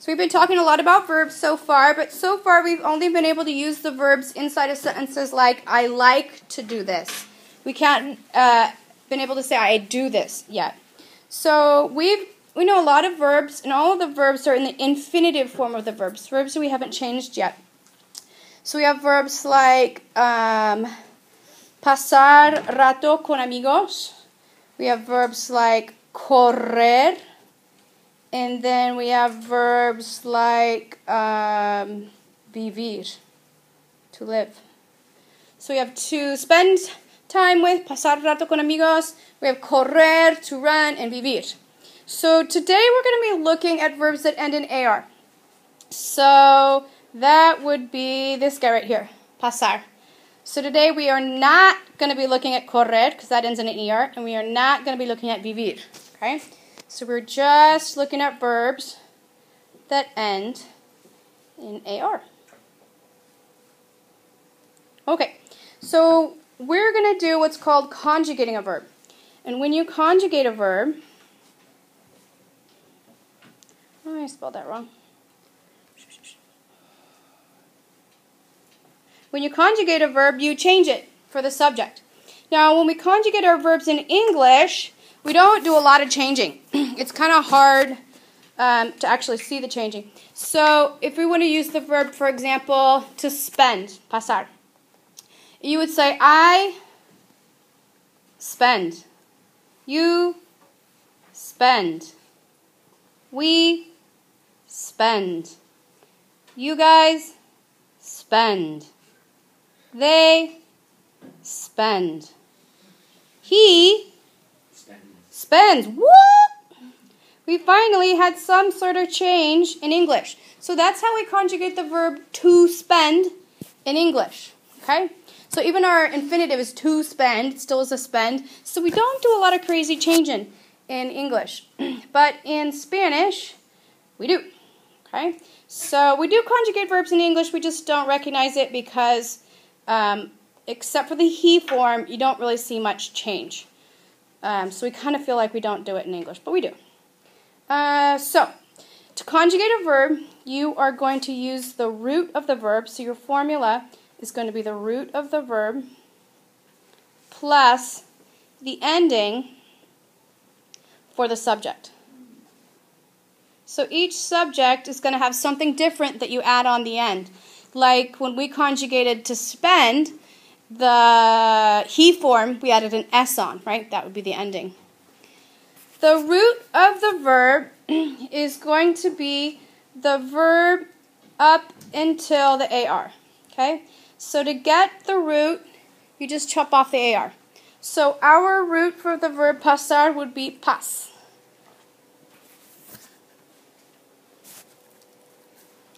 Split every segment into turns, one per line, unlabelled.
So we've been talking a lot about verbs so far, but so far we've only been able to use the verbs inside of sentences like, I like to do this. We can't been able to say, I do this yet. So we know a lot of verbs, and all of the verbs are in the infinitive form of the verbs. Verbs that we haven't changed yet. So we have verbs like pasar rato con amigos. We have verbs like correr. And then we have verbs like vivir, to live. So we have to spend time with, pasar rato con amigos. We have correr, to run, and vivir. So today we're going to be looking at verbs that end in AR. So that would be this guy right here, pasar. So today we are not going to be looking at correr, because that ends in an ER, and we are not going to be looking at vivir. Okay? So we're just looking at verbs that end in AR. Okay, so we're going to do what's called conjugating a verb. And when you conjugate a verb, oh, I spelled that wrong. When you conjugate a verb, you change it for the subject. Now, when we conjugate our verbs in English, we don't do a lot of changing. It's kind of hard to actually see the changing. So if we want to use the verb, for example, to spend, pasar, you would say, I spend. You spend. We spend. You guys spend. They spend. He spends. What? We finally had some sort of change in English. So that's how we conjugate the verb to spend in English. Okay? So even our infinitive is to spend, it still is a spend. So we don't do a lot of crazy changing in English. But in Spanish, we do. Okay? So we do conjugate verbs in English, we just don't recognize it because except for the he form, you don't really see much change. So we kind of feel like we don't do it in English, but we do. So, to conjugate a verb, you are going to use the root of the verb. So your formula is going to be the root of the verb plus the ending for the subject. So each subject is going to have something different that you add on the end. Like when we conjugated to spend, the he form, we added an S on, right? That would be the ending. The root of the verb is going to be the verb up until the AR. Okay? So to get the root, you just chop off the AR. So our root for the verb pasar would be pas.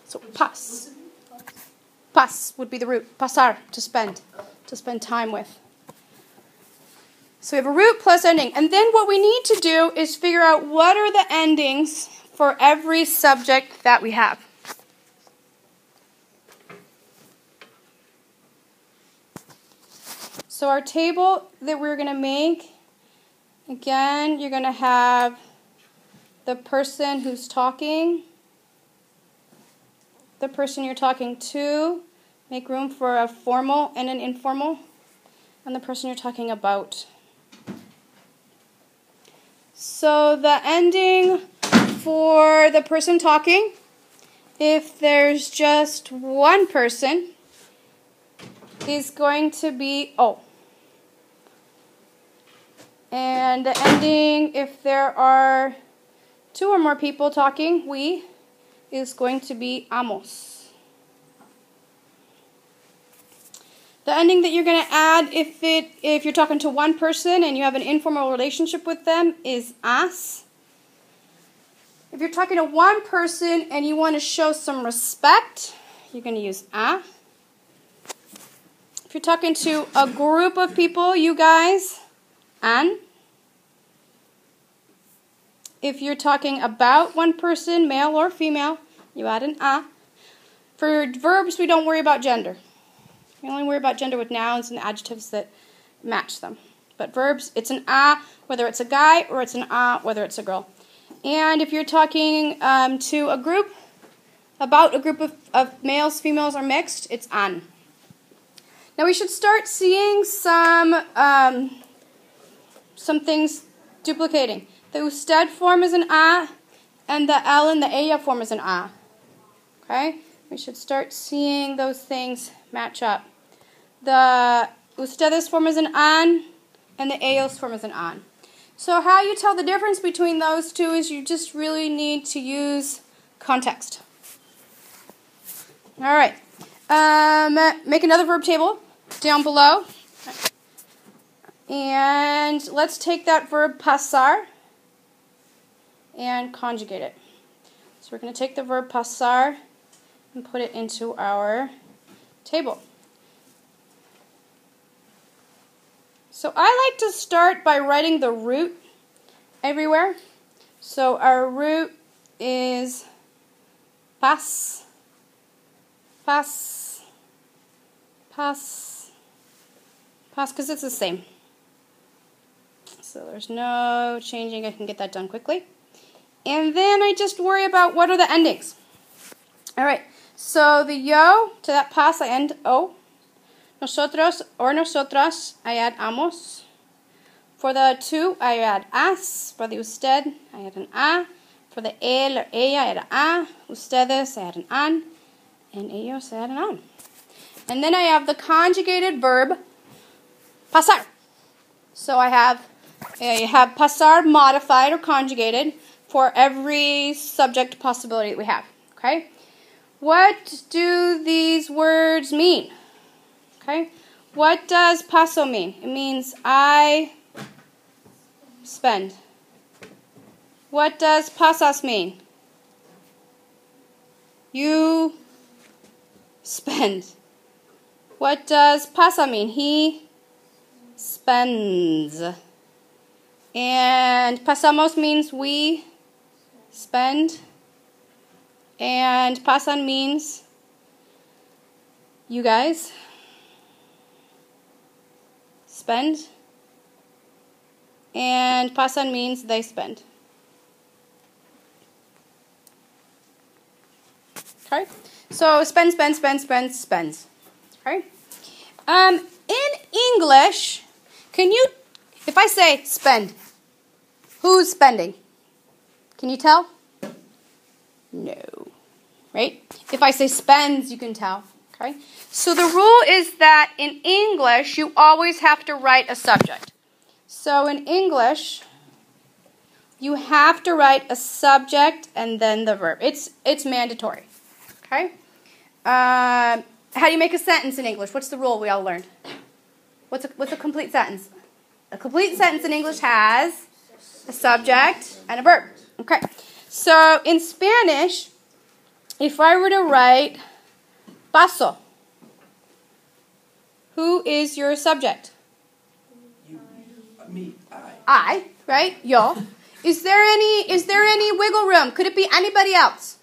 So pas. Pas would be the root. Pasar, to spend time with. So we have a root plus ending. And then what we need to do is figure out what are the endings for every subject that we have. So our table that we're going to make, again, you're going to have the person who's talking, the person you're talking to, make room for a formal and an informal, and the person you're talking about. So the ending for the person talking, if there's just one person, is going to be O. And the ending, if there are two or more people talking, we, is going to be amos. The ending that you're going to add if you're talking to one person and you have an informal relationship with them is as. If you're talking to one person and you want to show some respect, you're going to use a. If you're talking to a group of people, you guys, an. If you're talking about one person, male or female, you add an a. For verbs, we don't worry about gender. We only worry about gender with nouns and adjectives that match them. But verbs, it's an a, whether it's a guy, or it's an a, whether it's a girl. And if you're talking to a group, about a group of males, females, or mixed, it's an. Now we should start seeing some things duplicating. The usted form is an a, and the L and the ella form is an a. Okay? We should start seeing those things match up. The ustedes form is an an, and the ellos form is an an. So how you tell the difference between those two is you just really need to use context. All right. Make another verb table down below. And let's take that verb pasar and conjugate it. So we're going to take the verb pasar and put it into our table. So I like to start by writing the root everywhere. So our root is pas, pas, pas, pas, because it's the same. So there's no changing. I can get that done quickly. And then I just worry about what are the endings. All right. So the yo, to that pas, I end o. Nosotros or nosotras, I add amos. For the tú, I add as. For the usted, I add an a. For the él or ella, I add an a. Ustedes, I add an an. And ellos, I add an an. And then I have the conjugated verb pasar. So I have pasar modified or conjugated for every subject possibility that we have. Okay? What do these words mean? Okay? What does paso mean? It means I spend. What does pasas mean? You spend. What does pasa mean? He spends. And pasamos means we spend. And pasan means you guys spend. And pasan means they spend. Okay? So spend, spend, spend, spend, spends. Okay? In English, can you, if I say spend, who's spending? Can you tell? No. Right? If I say spends, you can tell. Okay? So the rule is that in English, you always have to write a subject. So in English, you have to write a subject and then the verb. It's mandatory. Okay? How do you make a sentence in English? What's the rule we all learned? What's a complete sentence? A complete sentence in English has a subject and a verb. Okay. So in Spanish, if I were to write paso, who is your subject?
You, me,
I, right? Yo. Is there any wiggle room? Could it be anybody else?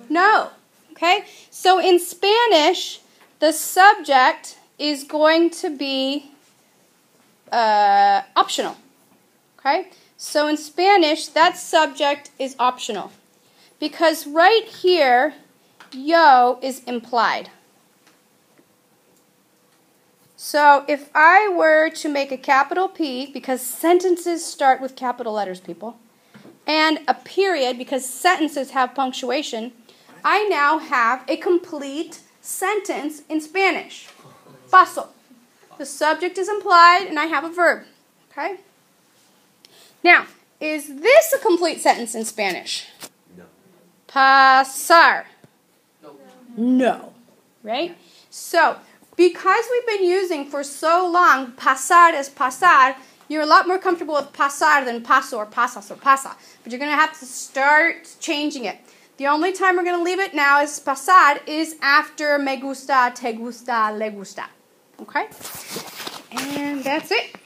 No. Okay? So in Spanish, the subject is going to be optional. Okay? So in Spanish, that subject is optional. Because right here, yo is implied. So if I were to make a capital P, because sentences start with capital letters, people, and a period, because sentences have punctuation, I now have a complete sentence in Spanish. Paso. The subject is implied, and I have a verb. Okay? Now, is this a complete sentence in Spanish?
No.
Pasar.
No.
No. Right? So, because we've been using for so long pasar as pasar, you're a lot more comfortable with pasar than paso or pasas or pasa. But you're going to have to start changing it. The only time we're going to leave it now as pasar is after me gusta, te gusta, le gusta. Okay? And that's it.